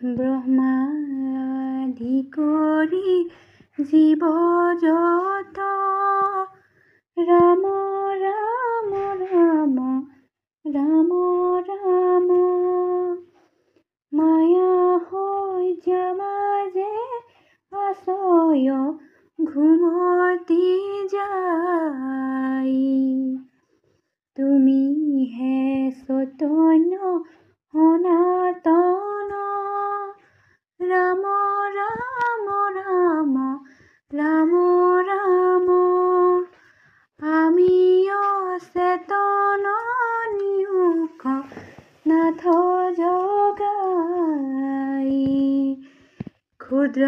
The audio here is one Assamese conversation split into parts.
ব্ৰহ্মাদি কৰি জীৱ যত ৰাম ৰাম ৰাম ৰাম ৰাম মায়া হৈ যামাজে আশ্ৰয় ঘুমতি যাই তুমি হে চৈতন্য সনাতন ৰাম ৰাম ৰাম ৰাম ৰাম আমি অচেতন নিয়োগ নাথ জগাই ক্ষুদ্ৰ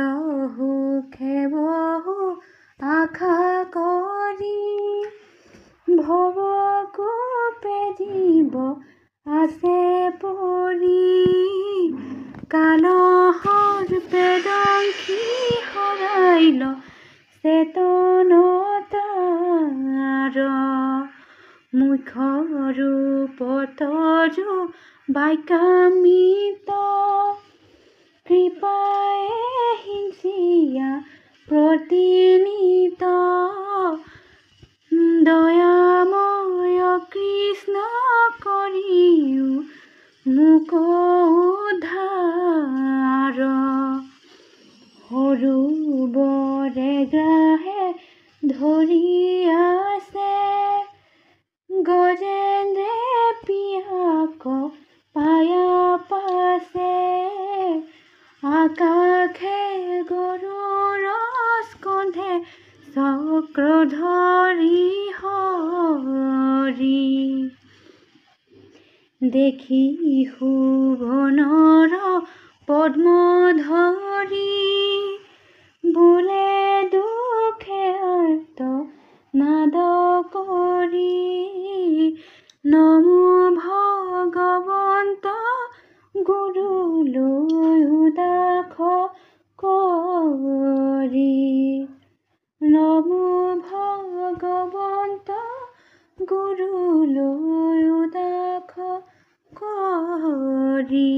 সুখে বহু আশা কৰি ভৱ কোপে জীৱ আছে পৰি কালহৰ বেদংখী হৰাইল চেতনতাৰ মুখ্য ৰূপতৰু বাক্যামৃত কৃপায়ে হিংসিয়া প্ৰতিনিত দয়াময় কৃষ্ণ কৰিও মোক উদ্ধাৰ সৰু বৰে গ্ৰাহে ধৰি আছে গজেন্দ্ৰে পিয়াক পায়া পাছে আকাশে গৰুৰ স্কন্ধে চক্ৰধৰি হৰি দেখি শুভনৰ পদ্মধৰি বোলে দুখে আৰ্ত নাদ কৰি নমো ভগৱন্ত গুৰুলৈ উদাস কৰি নমো ভগৱন্ত গুৰুলৈ উদাস কৰি